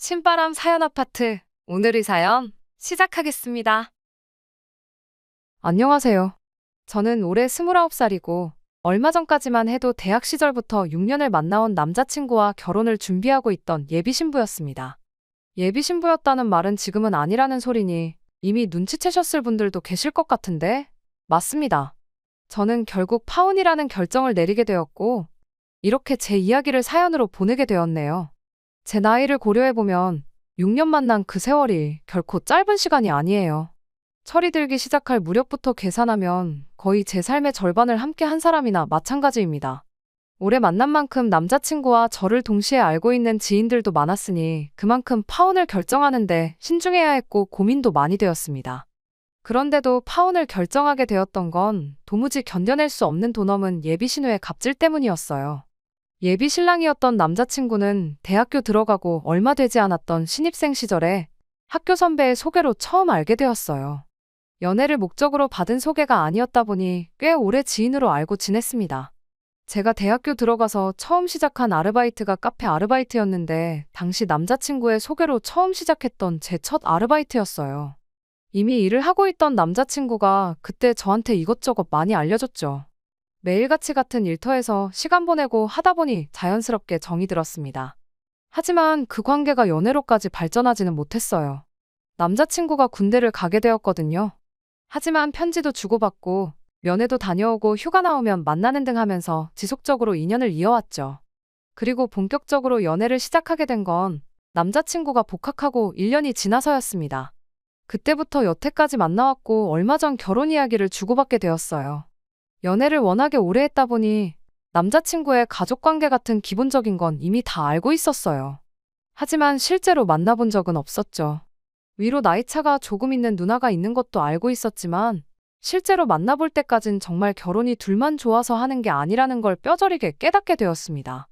신바람 사연 아파트. 오늘의 사연 시작하겠습니다. 안녕하세요. 저는 올해 29살이고 얼마 전까지만 해도 대학 시절부터 6년을 만나온 남자친구와 결혼을 준비하고 있던 예비신부였습니다. 예비신부였다는 말은 지금은 아니라는 소리니 이미 눈치채셨을 분들도 계실 것 같은데 맞습니다. 저는 결국 파혼이라는 결정을 내리게 되었고 이렇게 제 이야기를 사연으로 보내게 되었네요. 제 나이를 고려해보면 6년 만난 그 세월이 결코 짧은 시간이 아니에요. 철이 들기 시작할 무렵부터 계산하면 거의 제 삶의 절반을 함께 한 사람이나 마찬가지입니다. 오래 만난 만큼 남자친구와 저를 동시에 알고 있는 지인들도 많았으니 그만큼 파혼을 결정하는데 신중해야 했고 고민도 많이 되었습니다. 그런데도 파혼을 결정하게 되었던 건 도무지 견뎌낼 수 없는 돈 없는 예비신우의 갑질 때문이었어요. 예비 신랑이었던 남자친구는 대학교 들어가고 얼마 되지 않았던 신입생 시절에 학교 선배의 소개로 처음 알게 되었어요. 연애를 목적으로 받은 소개가 아니었다 보니 꽤 오래 지인으로 알고 지냈습니다. 제가 대학교 들어가서 처음 시작한 아르바이트가 카페 아르바이트였는데 당시 남자친구의 소개로 처음 시작했던 제 첫 아르바이트였어요. 이미 일을 하고 있던 남자친구가 그때 저한테 이것저것 많이 알려줬죠. 매일같이 같은 일터에서 시간 보내고 하다 보니 자연스럽게 정이 들었습니다. 하지만 그 관계가 연애로까지 발전하지는 못했어요. 남자친구가 군대를 가게 되었거든요. 하지만 편지도 주고받고 면회도 다녀오고 휴가 나오면 만나는 등 하면서 지속적으로 인연을 이어왔죠. 그리고 본격적으로 연애를 시작하게 된 건 남자친구가 복학하고 1년이 지나서였습니다. 그때부터 여태까지 만나왔고 얼마 전 결혼 이야기를 주고받게 되었어요. 연애를 워낙에 오래 했다 보니 남자친구의 가족관계 같은 기본적인 건 이미 다 알고 있었어요. 하지만 실제로 만나본 적은 없었죠. 위로 나이차가 조금 있는 누나가 있는 것도 알고 있었지만 실제로 만나볼 때까진 정말 결혼이 둘만 좋아서 하는 게 아니라는 걸 뼈저리게 깨닫게 되었습니다.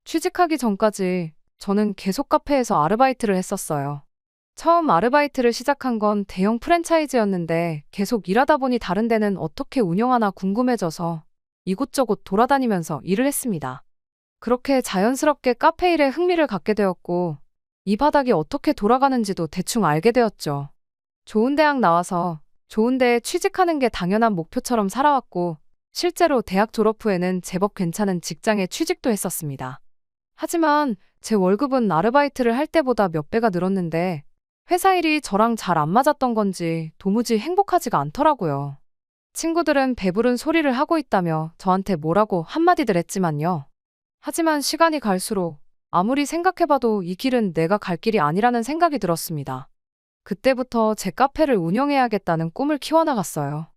취직하기 전까지 저는 계속 카페에서 아르바이트를 했었어요. 처음 아르바이트를 시작한 건 대형 프랜차이즈였는데 계속 일하다 보니 다른 데는 어떻게 운영하나 궁금해져서 이곳저곳 돌아다니면서 일을 했습니다. 그렇게 자연스럽게 카페 일에 흥미를 갖게 되었고 이 바닥이 어떻게 돌아가는지도 대충 알게 되었죠. 좋은 대학 나와서 좋은 데에 취직하는 게 당연한 목표처럼 살아왔고 실제로 대학 졸업 후에는 제법 괜찮은 직장에 취직도 했었습니다. 하지만 제 월급은 아르바이트를 할 때보다 몇 배가 늘었는데 회사 일이 저랑 잘 안 맞았던 건지 도무지 행복하지가 않더라고요. 친구들은 배부른 소리를 하고 있다며 저한테 뭐라고 한마디들 했지만요. 하지만 시간이 갈수록 아무리 생각해봐도 이 길은 내가 갈 길이 아니라는 생각이 들었습니다. 그때부터 제 카페를 운영해야겠다는 꿈을 키워나갔어요.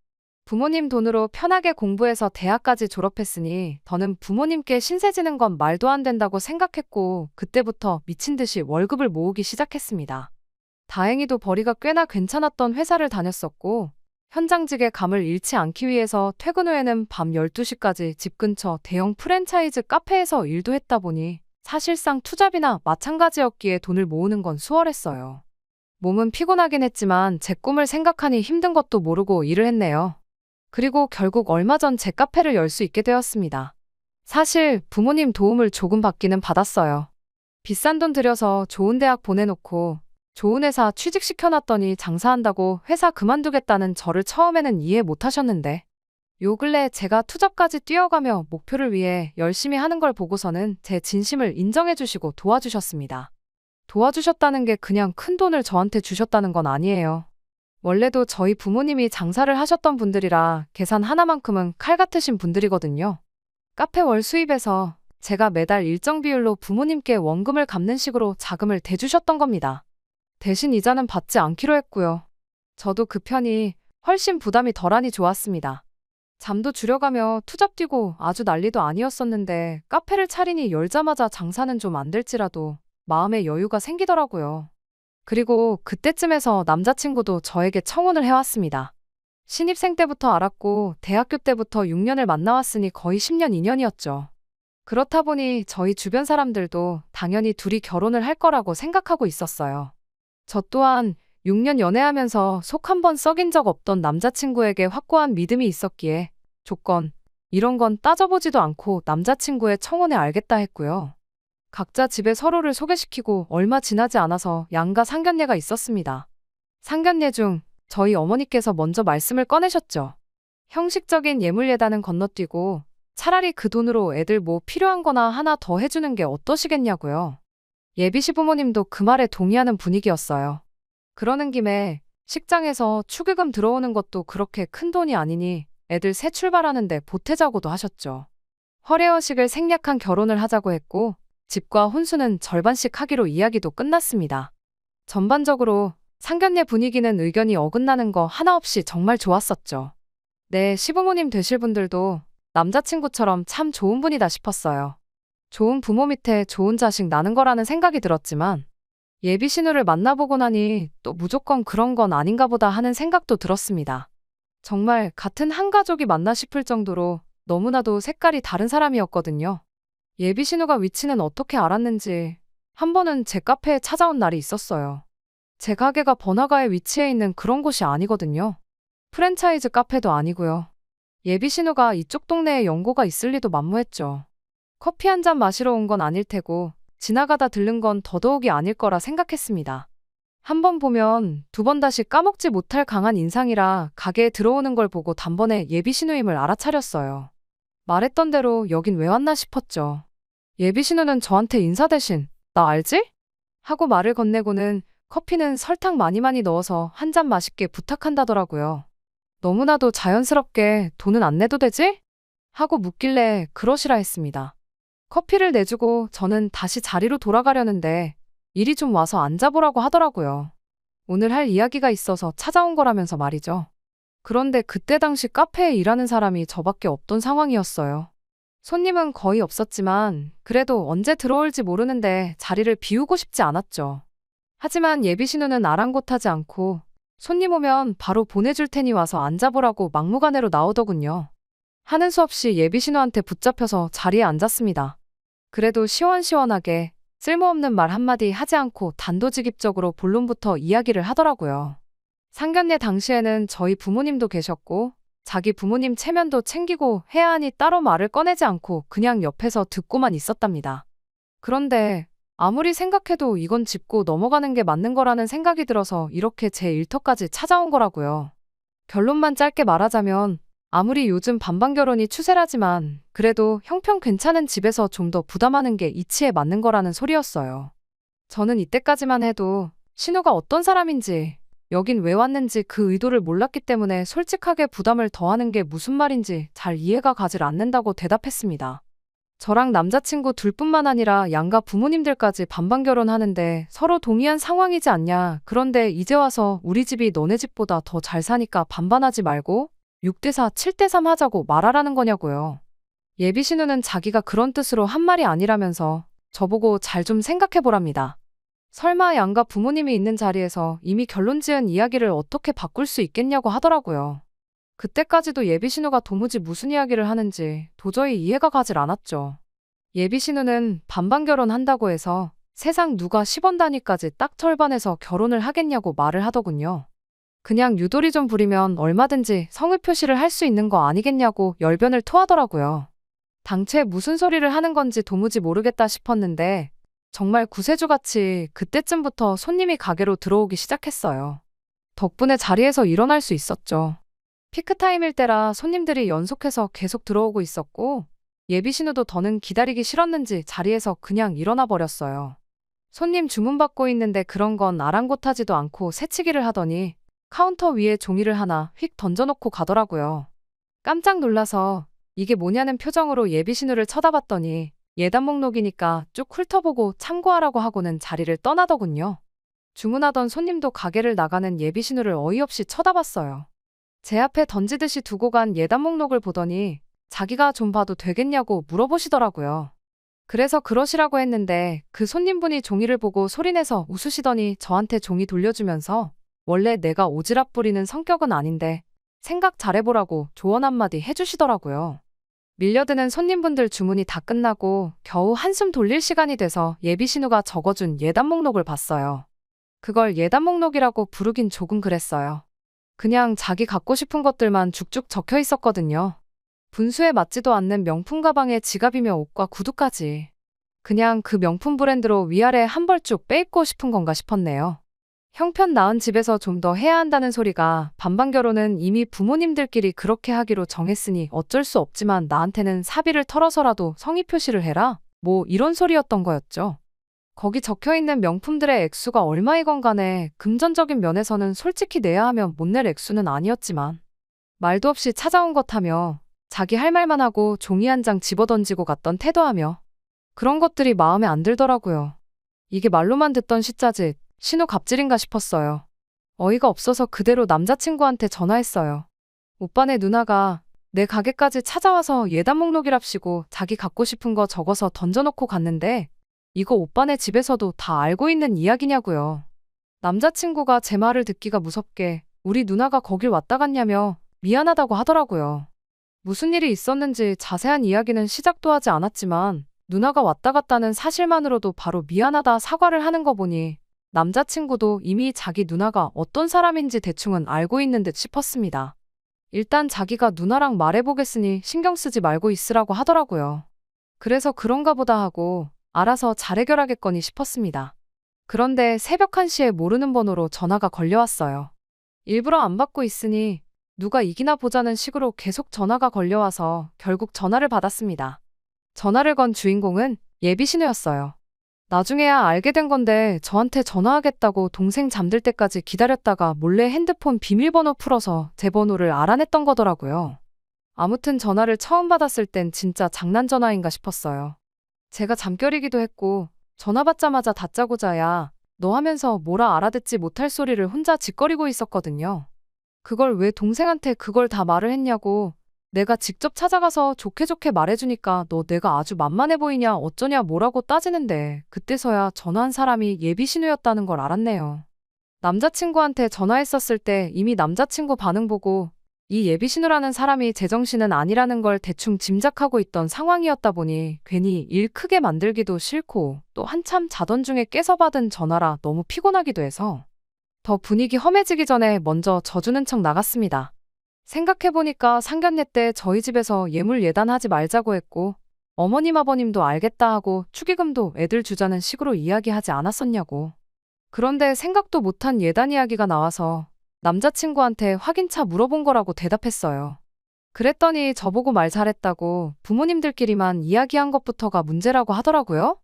부모님 돈으로 편하게 공부해서 대학까지 졸업했으니 더는 부모님께 신세 지는 건 말도 안 된다고 생각했고 그때부터 미친 듯이 월급을 모으기 시작했습니다. 다행히도 벌이가 꽤나 괜찮았던 회사를 다녔었고 현장직의 감을 잃지 않기 위해서 퇴근 후에는 밤 12시까지 집 근처 대형 프랜차이즈 카페에서 일도 했다 보니 사실상 투잡이나 마찬가지였기에 돈을 모으는 건 수월했어요. 몸은 피곤하긴 했지만 제 꿈을 생각하니 힘든 것도 모르고 일을 했네요. 그리고 결국 얼마 전 제 카페를 열 수 있게 되었습니다. 사실 부모님 도움을 조금 받기는 받았어요. 비싼 돈 들여서 좋은 대학 보내놓고 좋은 회사 취직시켜놨더니 장사한다고 회사 그만두겠다는 저를 처음에는 이해 못하셨는데 요 근래 제가 투잡까지 뛰어가며 목표를 위해 열심히 하는 걸 보고서는 제 진심을 인정해주시고 도와주셨습니다. 도와주셨다는 게 그냥 큰 돈을 저한테 주셨다는 건 아니에요. 원래도 저희 부모님이 장사를 하셨던 분들이라 계산 하나만큼은 칼 같으신 분들이거든요. 카페 월 수입에서 제가 매달 일정 비율로 부모님께 원금을 갚는 식으로 자금을 대주셨던 겁니다. 대신 이자는 받지 않기로 했고요. 저도 그 편이 훨씬 부담이 덜하니 좋았습니다. 잠도 줄여가며 투잡 뛰고 아주 난리도 아니었었는데 카페를 차리니 열자마자 장사는 좀 안 될지라도 마음의 여유가 생기더라고요. 그리고 그때쯤에서 남자친구도 저에게 청혼을 해왔습니다. 신입생 때부터 알았고 대학교 때부터 6년을 만나왔으니 거의 10년 인연이었죠. 그렇다 보니 저희 주변 사람들도 당연히 둘이 결혼을 할 거라고 생각하고 있었어요. 저 또한 6년 연애하면서 속 한 번 썩인 적 없던 남자친구에게 확고한 믿음이 있었기에 조건, 이런 건 따져보지도 않고 남자친구의 청혼에 알겠다 했고요. 각자 집에 서로를 소개시키고 얼마 지나지 않아서 양가 상견례가 있었습니다. 상견례 중 저희 어머니께서 먼저 말씀을 꺼내셨죠. 형식적인 예물예단은 건너뛰고 차라리 그 돈으로 애들 뭐 필요한 거나 하나 더 해주는 게 어떠시겠냐고요. 예비 시부모님도 그 말에 동의하는 분위기였어요. 그러는 김에 식장에서 축의금 들어오는 것도 그렇게 큰 돈이 아니니 애들 새 출발하는데 보태자고도 하셨죠. 허례허식을 생략한 결혼을 하자고 했고 집과 혼수는 절반씩 하기로 이야기도 끝났습니다. 전반적으로 상견례 분위기는 의견이 어긋나는 거 하나 없이 정말 좋았었죠. 네, 시부모님 되실 분들도 남자친구처럼 참 좋은 분이다 싶었어요. 좋은 부모 밑에 좋은 자식 나는 거라는 생각이 들었지만 예비 신우를 만나보고 나니 또 무조건 그런 건 아닌가 보다 하는 생각도 들었습니다. 정말 같은 한 가족이 맞나 싶을 정도로 너무나도 색깔이 다른 사람이었거든요. 예비 신우가 위치는 어떻게 알았는지 한 번은 제 카페에 찾아온 날이 있었어요. 제 가게가 번화가에 위치해 있는 그런 곳이 아니거든요. 프랜차이즈 카페도 아니고요. 예비 신우가 이쪽 동네에 연고가 있을 리도 만무했죠. 커피 한 잔 마시러 온 건 아닐 테고 지나가다 들른 건 더더욱이 아닐 거라 생각했습니다. 한 번 보면 두 번 다시 까먹지 못할 강한 인상이라 가게에 들어오는 걸 보고 단번에 예비 신우임을 알아차렸어요. 말했던 대로 여긴 왜 왔나 싶었죠. 예비 신우는 저한테 인사 대신 나 알지? 하고 말을 건네고는 커피는 설탕 많이 넣어서 한 잔 맛있게 부탁한다더라고요. 너무나도 자연스럽게 돈은 안 내도 되지? 하고 묻길래 그러시라 했습니다. 커피를 내주고 저는 다시 자리로 돌아가려는데 이리 좀 와서 앉아보라고 하더라고요. 오늘 할 이야기가 있어서 찾아온 거라면서 말이죠. 그런데 그때 당시 카페에 일하는 사람이 저밖에 없던 상황이었어요. 손님은 거의 없었지만 그래도 언제 들어올지 모르는데 자리를 비우고 싶지 않았죠. 하지만 예비 신우는 아랑곳하지 않고 손님 오면 바로 보내줄 테니 와서 앉아보라고 막무가내로 나오더군요. 하는 수 없이 예비 신우한테 붙잡혀서 자리에 앉았습니다. 그래도 시원시원하게 쓸모없는 말 한마디 하지 않고 단도직입적으로 본론부터 이야기를 하더라고요. 상견례 당시에는 저희 부모님도 계셨고 자기 부모님 체면도 챙기고 해야 하니 따로 말을 꺼내지 않고 그냥 옆에서 듣고만 있었답니다. 그런데 아무리 생각해도 이건 짚고 넘어가는 게 맞는 거라는 생각이 들어서 이렇게 제 일터까지 찾아온 거라고요. 결론만 짧게 말하자면 아무리 요즘 반반결혼이 추세라지만 그래도 형편 괜찮은 집에서 좀 더 부담하는 게 이치에 맞는 거라는 소리였어요. 저는 이때까지만 해도 신우가 어떤 사람인지 여긴 왜 왔는지 그 의도를 몰랐기 때문에 솔직하게 부담을 더하는 게 무슨 말인지 잘 이해가 가질 않는다고 대답했습니다. 저랑 남자친구 둘뿐만 아니라 양가 부모님들까지 반반결혼하는데 서로 동의한 상황이지 않냐. 그런데 이제 와서 우리 집이 너네 집보다 더 잘 사니까 반반하지 말고 6대4, 7대3 하자고 말하라는 거냐고요. 예비 신우는 자기가 그런 뜻으로 한 말이 아니라면서 저보고 잘 좀 생각해보랍니다. 설마 양가 부모님이 있는 자리에서 이미 결론 지은 이야기를 어떻게 바꿀 수 있겠냐고 하더라고요. 그때까지도 예비 신우가 도무지 무슨 이야기를 하는지 도저히 이해가 가질 않았죠. 예비 신우는 반반결혼 한다고 해서 세상 누가 10원 단위까지 딱 절반해서 결혼을 하겠냐고 말을 하더군요. 그냥 유도리 좀 부리면 얼마든지 성의 표시를 할 수 있는 거 아니겠냐고 열변을 토하더라고요. 당최 무슨 소리를 하는 건지 도무지 모르겠다 싶었는데 정말 구세주같이 그때쯤부터 손님이 가게로 들어오기 시작했어요. 덕분에 자리에서 일어날 수 있었죠. 피크타임일 때라 손님들이 연속해서 계속 들어오고 있었고 예비 신우도 더는 기다리기 싫었는지 자리에서 그냥 일어나 버렸어요. 손님 주문 받고 있는데 그런 건 아랑곳하지도 않고 새치기를 하더니 카운터 위에 종이를 하나 휙 던져놓고 가더라고요. 깜짝 놀라서 이게 뭐냐는 표정으로 예비 신우를 쳐다봤더니 예단 목록이니까 쭉 훑어보고 참고하라고 하고는 자리를 떠나더군요. 주문하던 손님도 가게를 나가는 예비 신우를 어이없이 쳐다봤어요. 제 앞에 던지듯이 두고 간 예단 목록을 보더니 자기가 좀 봐도 되겠냐고 물어보시더라고요. 그래서 그러시라고 했는데 그 손님분이 종이를 보고 소리내서 웃으시더니 저한테 종이 돌려주면서 원래 내가 오지랖 부리는 성격은 아닌데 생각 잘해보라고 조언 한마디 해주시더라고요. 밀려드는 손님분들 주문이 다 끝나고 겨우 한숨 돌릴 시간이 돼서 예비 신우가 적어준 예단 목록을 봤어요. 그걸 예단 목록이라고 부르긴 조금 그랬어요. 그냥 자기 갖고 싶은 것들만 쭉쭉 적혀 있었거든요. 분수에 맞지도 않는 명품 가방에 지갑이며 옷과 구두까지. 그냥 그 명품 브랜드로 위아래 한 벌 쭉 빼입고 싶은 건가 싶었네요. 형편 나은 집에서 좀 더 해야 한다는 소리가 반반 결혼은 이미 부모님들끼리 그렇게 하기로 정했으니 어쩔 수 없지만 나한테는 사비를 털어서라도 성의 표시를 해라. 뭐 이런 소리였던 거였죠. 거기 적혀있는 명품들의 액수가 얼마이건 간에 금전적인 면에서는 솔직히 내야 하면 못 낼 액수는 아니었지만 말도 없이 찾아온 것 하며 자기 할 말만 하고 종이 한 장 집어던지고 갔던 태도하며 그런 것들이 마음에 안 들더라고요. 이게 말로만 듣던 시짜짓, 신호 갑질인가 싶었어요. 어이가 없어서 그대로 남자친구한테 전화했어요. 오빠네 누나가 내 가게까지 찾아와서 예단 목록이랍시고 자기 갖고 싶은 거 적어서 던져놓고 갔는데 이거 오빠네 집에서도 다 알고 있는 이야기냐고요. 남자친구가 제 말을 듣기가 무섭게 우리 누나가 거길 왔다 갔냐며 미안하다고 하더라고요. 무슨 일이 있었는지 자세한 이야기는 시작도 하지 않았지만 누나가 왔다 갔다는 사실만으로도 바로 미안하다 사과를 하는 거 보니 남자친구도 이미 자기 누나가 어떤 사람인지 대충은 알고 있는 듯 싶었습니다. 일단 자기가 누나랑 말해보겠으니 신경 쓰지 말고 있으라고 하더라고요. 그래서 그런가 보다 하고 알아서 잘 해결하겠거니 싶었습니다. 그런데 새벽 1시에 모르는 번호로 전화가 걸려왔어요. 일부러 안 받고 있으니 누가 이기나 보자는 식으로 계속 전화가 걸려와서 결국 전화를 받았습니다. 전화를 건 주인공은 예비신우였어요. 나중에야 알게 된 건데 저한테 전화하겠다고 동생 잠들 때까지 기다렸다가 몰래 핸드폰 비밀번호 풀어서 제 번호를 알아냈던 거더라고요. 아무튼 전화를 처음 받았을 땐 진짜 장난 전화인가 싶었어요. 제가 잠결이기도 했고 전화 받자마자 다짜고짜야 너 하면서 뭐라 알아듣지 못할 소리를 혼자 짓거리고 있었거든요. 그걸 왜 동생한테 그걸 다 말을 했냐고 내가 직접 찾아가서 좋게 좋게 말해주니까 너 내가 아주 만만해 보이냐 어쩌냐 뭐라고 따지는데 그때서야 전화한 사람이 예비신우였다는 걸 알았네요. 남자친구한테 전화했었을 때 이미 남자친구 반응 보고 이 예비신우라는 사람이 제정신은 아니라는 걸 대충 짐작하고 있던 상황이었다 보니 괜히 일 크게 만들기도 싫고 또 한참 자던 중에 깨서 받은 전화라 너무 피곤하기도 해서 더 분위기 험해지기 전에 먼저 져주는 척 나갔습니다. 생각해보니까 상견례 때 저희 집에서 예물 예단하지 말자고 했고 어머님 아버님도 알겠다 하고 축의금도 애들 주자는 식으로 이야기하지 않았었냐고. 그런데 생각도 못한 예단 이야기가 나와서 남자친구한테 확인차 물어본 거라고 대답했어요. 그랬더니 저보고 말 잘했다고 부모님들끼리만 이야기한 것부터가 문제라고 하더라고요.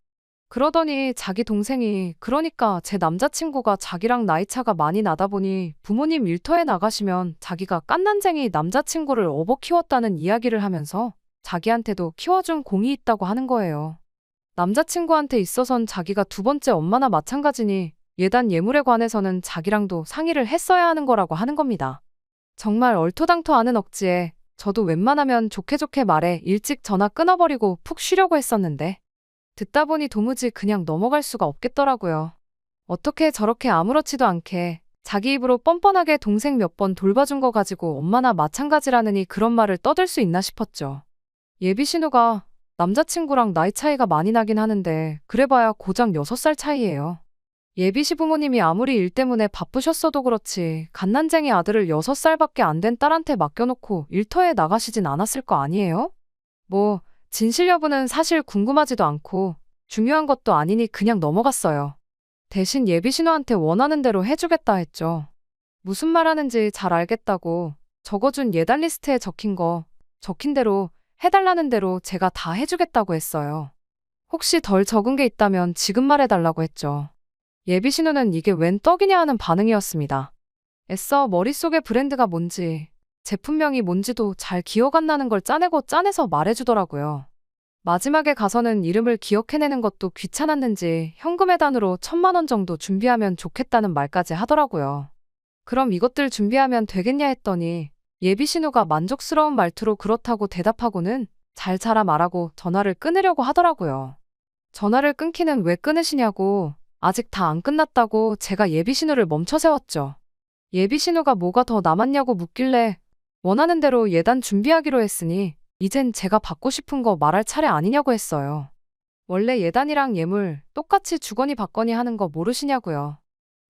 그러더니 자기 동생이 그러니까 제 남자친구가 자기랑 나이 차가 많이 나다 보니 부모님 일터에 나가시면 자기가 깐난쟁이 남자친구를 업어 키웠다는 이야기를 하면서 자기한테도 키워준 공이 있다고 하는 거예요. 남자친구한테 있어선 자기가 두 번째 엄마나 마찬가지니 예단 예물에 관해서는 자기랑도 상의를 했어야 하는 거라고 하는 겁니다. 정말 얼토당토 않은 억지에 저도 웬만하면 좋게 좋게 말해 일찍 전화 끊어버리고 푹 쉬려고 했었는데 듣다 보니 도무지 그냥 넘어갈 수가 없겠더라고요. 어떻게 저렇게 아무렇지도 않게 자기 입으로 뻔뻔하게 동생 몇 번 돌봐준 거 가지고 엄마나 마찬가지라느니 그런 말을 떠들 수 있나 싶었죠. 예비신우가 남자친구랑 나이 차이가 많이 나긴 하는데 그래봐야 고작 6살 차이예요. 예비시 부모님이 아무리 일 때문에 바쁘셨어도 그렇지 갓난쟁이 아들을 6살밖에 안 된 딸한테 맡겨놓고 일터에 나가시진 않았을 거 아니에요? 뭐 진실 여부는 사실 궁금하지도 않고 중요한 것도 아니니 그냥 넘어갔어요. 대신 예비신우한테 원하는 대로 해주겠다 했죠. 무슨 말하는지 잘 알겠다고 적어준 예단 리스트에 적힌 대로 해달라는 대로 제가 다 해주겠다고 했어요. 혹시 덜 적은 게 있다면 지금 말해달라고 했죠. 예비신우는 이게 웬 떡이냐 하는 반응이었습니다. 애써 머릿속에 브랜드가 뭔지 제품명이 뭔지도 잘 기억 안 나는 걸 짜내서 말해주더라고요. 마지막에 가서는 이름을 기억해내는 것도 귀찮았는지 현금 예단으로 1,000만 원 정도 준비하면 좋겠다는 말까지 하더라고요. 그럼 이것들 준비하면 되겠냐 했더니 예비신우가 만족스러운 말투로 그렇다고 대답하고는 잘 자라 말하고 전화를 끊으려고 하더라고요. 전화를 끊기는 왜 끊으시냐고 아직 다 안 끝났다고 제가 예비신우를 멈춰 세웠죠. 예비신우가 뭐가 더 남았냐고 묻길래 원하는 대로 예단 준비하기로 했으니 이젠 제가 받고 싶은 거 말할 차례 아니냐고 했어요. 원래 예단이랑 예물 똑같이 주거니 받거니 하는 거 모르시냐고요.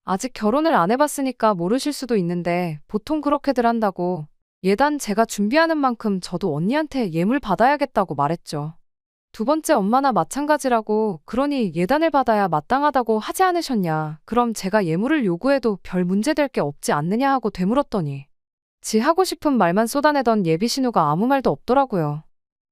아직 결혼을 안 해봤으니까 모르실 수도 있는데 보통 그렇게들 한다고 예단 제가 준비하는 만큼 저도 언니한테 예물 받아야겠다고 말했죠. 두 번째 엄마나 마찬가지라고 그러니 예단을 받아야 마땅하다고 하지 않으셨냐. 그럼 제가 예물을 요구해도 별 문제될 게 없지 않느냐 하고 되물었더니 지 하고 싶은 말만 쏟아내던 예비 신우가 아무 말도 없더라고요.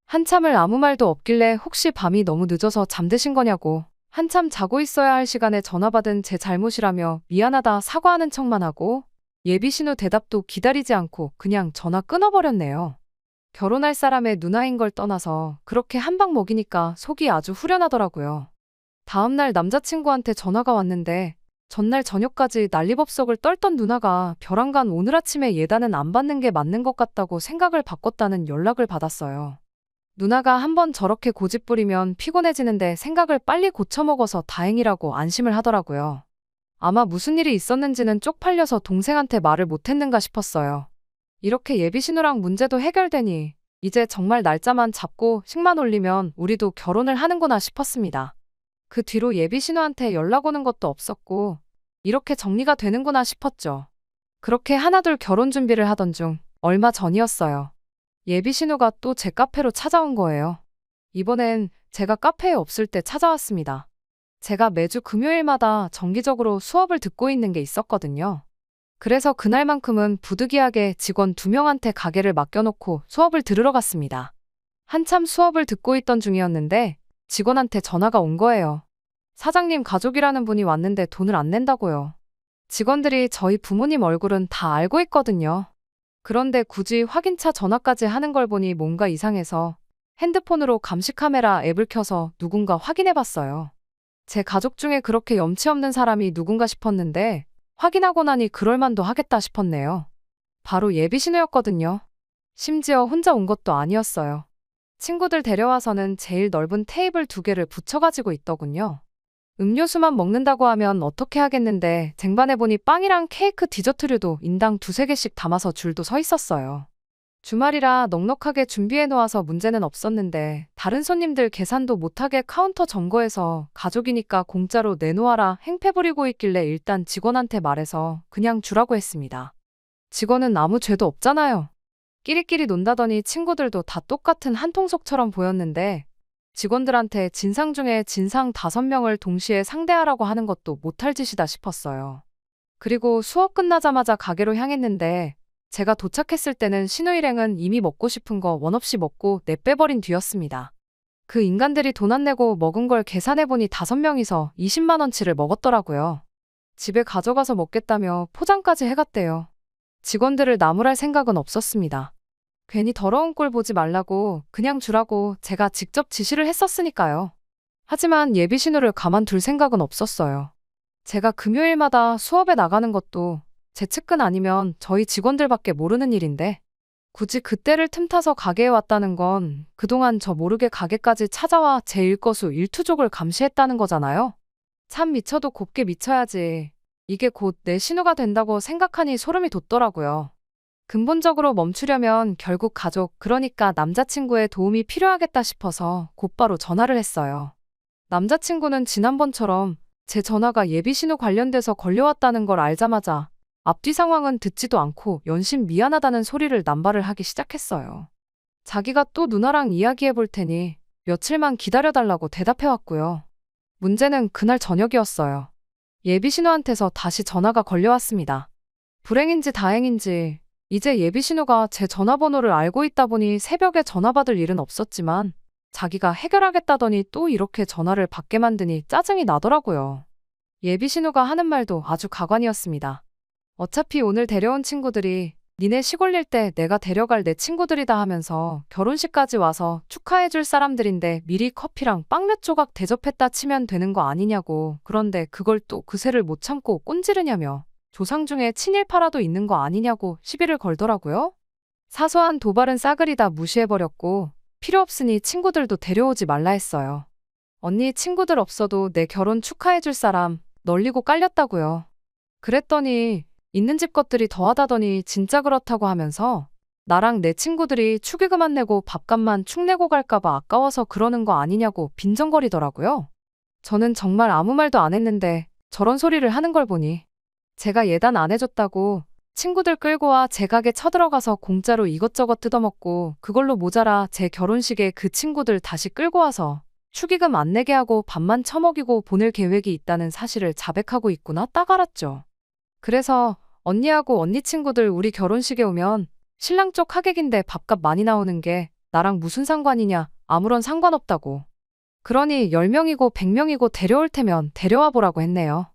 한참을 아무 말도 없길래 혹시 밤이 너무 늦어서 잠드신 거냐고 한참 자고 있어야 할 시간에 전화 받은 제 잘못이라며 미안하다 사과하는 척만 하고 예비 신우 대답도 기다리지 않고 그냥 전화 끊어버렸네요. 결혼할 사람의 누나인 걸 떠나서 그렇게 한 방 먹이니까 속이 아주 후련하더라고요. 다음날 남자친구한테 전화가 왔는데 전날 저녁까지 난리법석을 떨던 누나가 벼랑간 오늘 아침에 예단은 안 받는 게 맞는 것 같다고 생각을 바꿨다는 연락을 받았어요. 누나가 한번 저렇게 고집부리면 피곤해지는데 생각을 빨리 고쳐먹어서 다행이라고 안심을 하더라고요. 아마 무슨 일이 있었는지는 쪽팔려서 동생한테 말을 못했는가 싶었어요. 이렇게 예비신우랑 문제도 해결되니 이제 정말 날짜만 잡고 식만 올리면 우리도 결혼을 하는구나 싶었습니다. 그 뒤로 예비신우한테 연락 오는 것도 없었고 이렇게 정리가 되는구나 싶었죠. 그렇게 하나둘 결혼 준비를 하던 중 얼마 전이었어요. 예비신우가 또 제 카페로 찾아온 거예요. 이번엔 제가 카페에 없을 때 찾아왔습니다. 제가 매주 금요일마다 정기적으로 수업을 듣고 있는 게 있었거든요. 그래서 그날만큼은 부득이하게 직원 2명한테 가게를 맡겨놓고 수업을 들으러 갔습니다. 한참 수업을 듣고 있던 중이었는데 직원한테 전화가 온 거예요. 사장님 가족이라는 분이 왔는데 돈을 안 낸다고요. 직원들이 저희 부모님 얼굴은 다 알고 있거든요. 그런데 굳이 확인차 전화까지 하는 걸 보니 뭔가 이상해서 핸드폰으로 감시 카메라 앱을 켜서 누군가 확인해봤어요. 제 가족 중에 그렇게 염치 없는 사람이 누군가 싶었는데 확인하고 나니 그럴만도 하겠다 싶었네요. 바로 예비신우였거든요. 심지어 혼자 온 것도 아니었어요. 친구들 데려와서는 제일 넓은 테이블 2개를 붙여가지고 있더군요. 음료수만 먹는다고 하면 어떻게 하겠는데 쟁반해보니 빵이랑 케이크 디저트류도 인당 2~3개씩 담아서 줄도 서 있었어요. 주말이라 넉넉하게 준비해놓아서 문제는 없었는데 다른 손님들 계산도 못하게 카운터 점거해서 가족이니까 공짜로 내놓아라 행패 부리고 있길래 일단 직원한테 말해서 그냥 주라고 했습니다. 직원은 아무 죄도 없잖아요. 끼리끼리 논다더니 친구들도 다 똑같은 한통속처럼 보였는데 직원들한테 진상 중에 진상 5명을 동시에 상대하라고 하는 것도 못할 짓이다 싶었어요. 그리고 수업 끝나자마자 가게로 향했는데 제가 도착했을 때는 신우 일행은 이미 먹고 싶은 거 원 없이 먹고 내빼버린 뒤였습니다. 그 인간들이 돈 안 내고 먹은 걸 계산해보니 5명이서 20만 원치를 먹었더라고요. 집에 가져가서 먹겠다며 포장까지 해갔대요. 직원들을 나무랄 생각은 없었습니다. 괜히 더러운 꼴 보지 말라고 그냥 주라고 제가 직접 지시를 했었으니까요. 하지만 예비신우를 가만둘 생각은 없었어요. 제가 금요일마다 수업에 나가는 것도 제 측근 아니면 저희 직원들밖에 모르는 일인데 굳이 그때를 틈타서 가게에 왔다는 건 그동안 저 모르게 가게까지 찾아와 제 일거수 일투족을 감시했다는 거잖아요. 참 미쳐도 곱게 미쳐야지. 이게 곧 내 신우가 된다고 생각하니 소름이 돋더라고요. 근본적으로 멈추려면 결국 가족, 그러니까 남자친구의 도움이 필요하겠다 싶어서 곧바로 전화를 했어요. 남자친구는 지난번처럼 제 전화가 예비신우 관련돼서 걸려왔다는 걸 알자마자 앞뒤 상황은 듣지도 않고 연신 미안하다는 소리를 남발을 하기 시작했어요. 자기가 또 누나랑 이야기해 볼 테니 며칠만 기다려달라고 대답해왔고요. 문제는 그날 저녁이었어요. 예비신우한테서 다시 전화가 걸려왔습니다. 불행인지 다행인지 이제 예비신우가 제 전화번호를 알고 있다 보니 새벽에 전화 받을 일은 없었지만 자기가 해결하겠다더니 또 이렇게 전화를 받게 만드니 짜증이 나더라고요. 예비신우가 하는 말도 아주 가관이었습니다. 어차피 오늘 데려온 친구들이 니네 시골일 때 내가 데려갈 내 친구들이다 하면서 결혼식까지 와서 축하해줄 사람들인데 미리 커피랑 빵 몇 조각 대접했다 치면 되는 거 아니냐고. 그런데 그걸 또 그새를 못 참고 꼰지르냐며 조상 중에 친일파라도 있는 거 아니냐고 시비를 걸더라고요. 사소한 도발은 싸그리 다 무시해버렸고 필요 없으니 친구들도 데려오지 말라 했어요. 언니 친구들 없어도 내 결혼 축하해줄 사람 널리고 깔렸다고요. 그랬더니 있는 집 것들이 더하다더니 진짜 그렇다고 하면서 나랑 내 친구들이 축의금 내고 밥값만 축 내고 갈까봐 아까워서 그러는 거 아니냐고 빈정거리더라고요. 저는 정말 아무 말도 안 했는데 저런 소리를 하는 걸 보니 제가 예단 안 해줬다고 친구들 끌고 와 제 가게 쳐들어가서 공짜로 이것저것 뜯어먹고 그걸로 모자라 제 결혼식에 그 친구들 다시 끌고 와서 축의금 안 내게 하고 밥만 처먹이고 보낼 계획이 있다는 사실을 자백하고 있구나 딱 알았죠. 그래서 언니하고 언니 친구들 우리 결혼식에 오면 신랑 쪽 하객인데 밥값 많이 나오는 게 나랑 무슨 상관이냐, 아무런 상관없다고. 그러니 10명이고 100명이고 데려올 테면 데려와 보라고 했네요.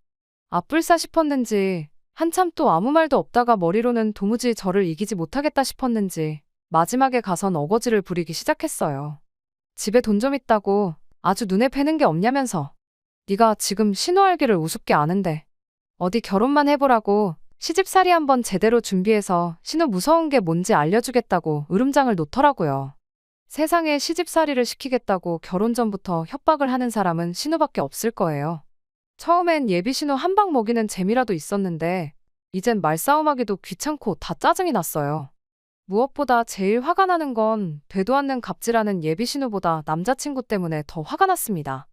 아뿔싸 싶었는지 한참 또 아무 말도 없다가 머리로는 도무지 저를 이기지 못하겠다 싶었는지 마지막에 가선 어거지를 부리기 시작했어요. 집에 돈 좀 있다고 아주 눈에 뵈는 게 없냐면서. 네가 지금 신호알기를 우습게 아는데 어디 결혼만 해보라고 시집살이 한번 제대로 준비해서 신호 무서운 게 뭔지 알려주겠다고 으름장을 놓더라고요. 세상에 시집살이를 시키겠다고 결혼 전부터 협박을 하는 사람은 신우밖에 없을 거예요. 처음엔 예비 신우 한 방 먹이는 재미라도 있었는데 이젠 말싸움하기도 귀찮고 다 짜증이 났어요. 무엇보다 제일 화가 나는 건 되도 않는 갑질하는 예비 신우보다 남자친구 때문에 더 화가 났습니다.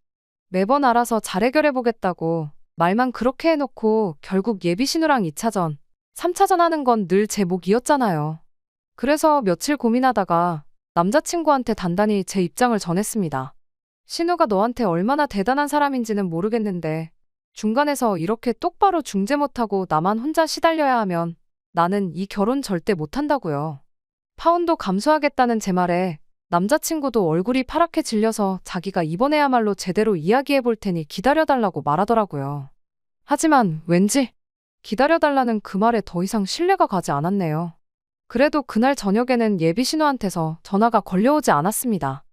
매번 알아서 잘 해결해보겠다고 말만 그렇게 해놓고 결국 예비 신우랑 2차전, 3차전 하는 건 늘 제 몫이었잖아요. 그래서 며칠 고민하다가 남자친구한테 단단히 제 입장을 전했습니다. 신우가 너한테 얼마나 대단한 사람인지는 모르겠는데 중간에서 이렇게 똑바로 중재 못하고 나만 혼자 시달려야 하면 나는 이 결혼 절대 못한다고요. 파혼도 감수하겠다는 제 말에 남자친구도 얼굴이 파랗게 질려서 자기가 이번에야말로 제대로 이야기해 볼 테니 기다려달라고 말하더라고요. 하지만 왠지 기다려달라는 그 말에 더 이상 신뢰가 가지 않았네요. 그래도 그날 저녁에는 예비 신우한테서 전화가 걸려오지 않았습니다.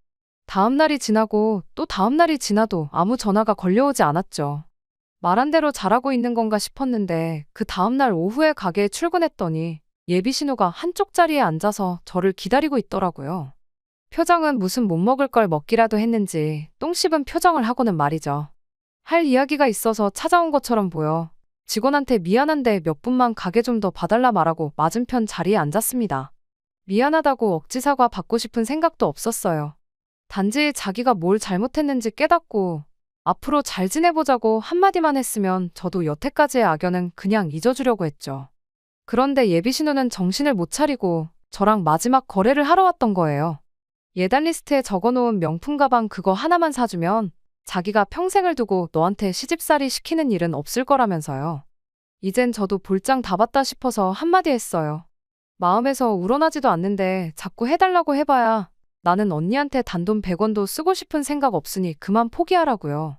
다음 날이 지나고 또 다음 날이 지나도 아무 전화가 걸려오지 않았죠. 말한 대로 잘하고 있는 건가 싶었는데 그 다음 날 오후에 가게에 출근했더니 예비 신우가 한쪽 자리에 앉아서 저를 기다리고 있더라고요. 표정은 무슨 못 먹을 걸 먹기라도 했는지 똥 씹은 표정을 하고는 말이죠. 할 이야기가 있어서 찾아온 것처럼 보여 직원한테 미안한데 몇 분만 가게 좀 더 봐달라 말하고 맞은편 자리에 앉았습니다. 미안하다고 억지 사과 받고 싶은 생각도 없었어요. 단지 자기가 뭘 잘못했는지 깨닫고 앞으로 잘 지내보자고 한마디만 했으면 저도 여태까지의 악연은 그냥 잊어주려고 했죠. 그런데 예비 신우는 정신을 못 차리고 저랑 마지막 거래를 하러 왔던 거예요. 예단 리스트에 적어놓은 명품 가방 그거 하나만 사주면 자기가 평생을 두고 너한테 시집살이 시키는 일은 없을 거라면서요. 이젠 저도 볼장 다 봤다 싶어서 한마디 했어요. 마음에서 우러나지도 않는데 자꾸 해달라고 해봐야 나는 언니한테 단돈 100원도 쓰고 싶은 생각 없으니 그만 포기하라고요.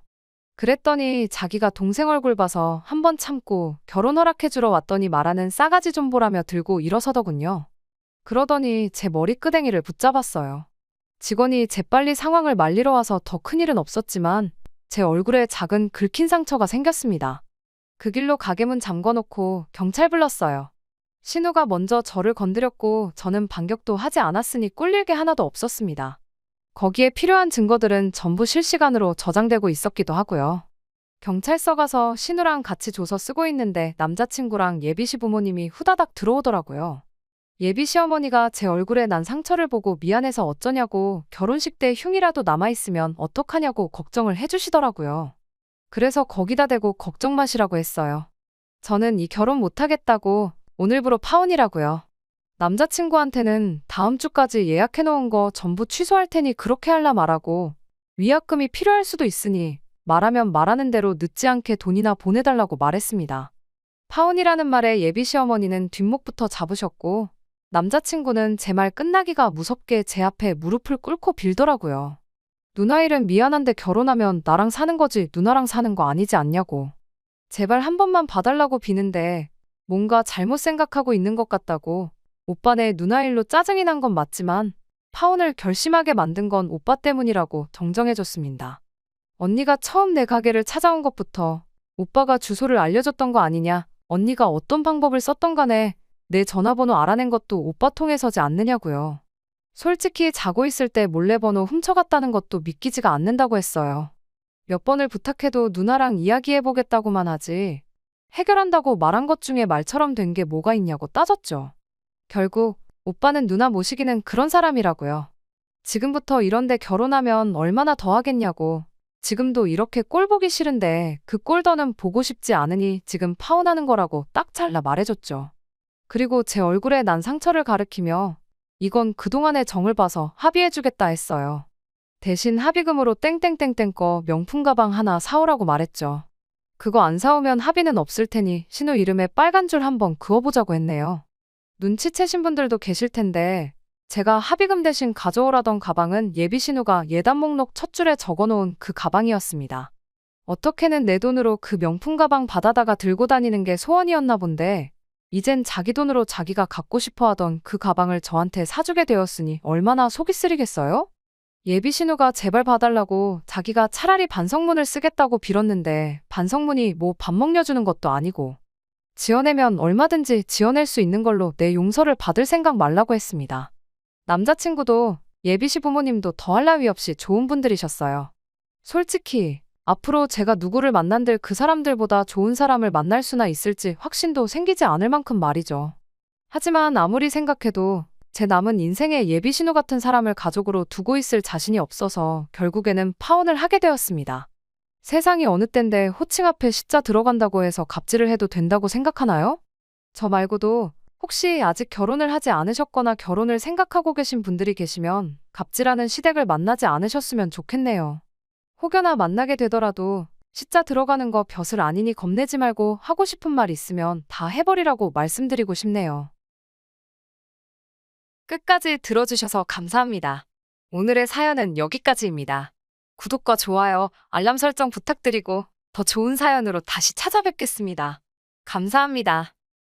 그랬더니 자기가 동생 얼굴 봐서 한번 참고 결혼 허락해주러 왔더니 말하는 싸가지 좀 보라며 들고 일어서더군요. 그러더니 제 머리끄댕이를 붙잡았어요. 직원이 재빨리 상황을 말리러 와서 더 큰일은 없었지만 제 얼굴에 작은 긁힌 상처가 생겼습니다. 그 길로 가게문 잠궈놓고 경찰 불렀어요. 신우가 먼저 저를 건드렸고 저는 반격도 하지 않았으니 꿀릴 게 하나도 없었습니다. 거기에 필요한 증거들은 전부 실시간으로 저장되고 있었기도 하고요. 경찰서 가서 신우랑 같이 조서 쓰고 있는데 남자친구랑 예비시 부모님이 후다닥 들어오더라고요. 예비시 어머니가 제 얼굴에 난 상처를 보고 미안해서 어쩌냐고 결혼식 때 흉이라도 남아있으면 어떡하냐고 걱정을 해주시더라고요. 그래서 거기다 대고 걱정 마시라고 했어요. 저는 이 결혼 못하겠다고 오늘부로 파혼이라고요. 남자친구한테는 다음 주까지 예약해놓은 거 전부 취소할 테니 그렇게 할라 말하고 위약금이 필요할 수도 있으니 말하면 말하는 대로 늦지 않게 돈이나 보내달라고 말했습니다. 파혼이라는 말에 예비 시어머니는 뒷목부터 잡으셨고 남자친구는 제 말 끝나기가 무섭게 제 앞에 무릎을 꿇고 빌더라고요. 누나 일은 미안한데 결혼하면 나랑 사는 거지 누나랑 사는 거 아니지 않냐고. 제발 한 번만 봐달라고 비는데 뭔가 잘못 생각하고 있는 것 같다고. 오빠네 누나 일로 짜증이 난 건 맞지만 파혼을 결심하게 만든 건 오빠 때문이라고 정정해줬습니다. 언니가 처음 내 가게를 찾아온 것부터 오빠가 주소를 알려줬던 거 아니냐, 언니가 어떤 방법을 썼던 간에 내 전화번호 알아낸 것도 오빠 통해서지 않느냐고요. 솔직히 자고 있을 때 몰래 번호 훔쳐갔다는 것도 믿기지가 않는다고 했어요. 몇 번을 부탁해도 누나랑 이야기해보겠다고만 하지 해결한다고 말한 것 중에 말처럼 된 게 뭐가 있냐고 따졌죠. 결국 오빠는 누나 모시기는 그런 사람이라고요. 지금부터 이런데 결혼하면 얼마나 더 하겠냐고. 지금도 이렇게 꼴 보기 싫은데 그 꼴 더는 보고 싶지 않으니 지금 파혼하는 거라고 딱 잘라 말해줬죠. 그리고 제 얼굴에 난 상처를 가리키며 이건 그동안의 정을 봐서 합의해주겠다 했어요. 대신 합의금으로 땡땡땡땡 거 명품 가방 하나 사오라고 말했죠. 그거 안 사오면 합의는 없을 테니 신우 이름에 빨간 줄 한번 그어보자고 했네요. 눈치채신 분들도 계실 텐데 제가 합의금 대신 가져오라던 가방은 예비 신우가 예단 목록 첫 줄에 적어놓은 그 가방이었습니다. 어떻게는 내 돈으로 그 명품 가방 받아다가 들고 다니는 게 소원이었나 본데 이젠 자기 돈으로 자기가 갖고 싶어 하던 그 가방을 저한테 사주게 되었으니 얼마나 속이 쓰리겠어요? 예비 신우가 제발 봐달라고 자기가 차라리 반성문을 쓰겠다고 빌었는데 반성문이 뭐 밥 먹여주는 것도 아니고 지어내면 얼마든지 지어낼 수 있는 걸로 내 용서를 받을 생각 말라고 했습니다. 남자친구도 예비시 부모님도 더할 나위 없이 좋은 분들이셨어요. 솔직히 앞으로 제가 누구를 만난들 그 사람들보다 좋은 사람을 만날 수나 있을지 확신도 생기지 않을 만큼 말이죠. 하지만 아무리 생각해도 제 남은 인생에 예비 신우 같은 사람을 가족으로 두고 있을 자신이 없어서 결국에는 파혼을 하게 되었습니다. 세상이 어느 땐데 호칭 앞에 시자 들어간다고 해서 갑질을 해도 된다고 생각하나요? 저 말고도 혹시 아직 결혼을 하지 않으셨거나 결혼을 생각하고 계신 분들이 계시면 갑질하는 시댁을 만나지 않으셨으면 좋겠네요. 혹여나 만나게 되더라도 시자 들어가는 거 벼슬 아니니 겁내지 말고 하고 싶은 말 있으면 다 해버리라고 말씀드리고 싶네요. 끝까지 들어주셔서 감사합니다. 오늘의 사연은 여기까지입니다. 구독과 좋아요, 알람 설정 부탁드리고 더 좋은 사연으로 다시 찾아뵙겠습니다. 감사합니다.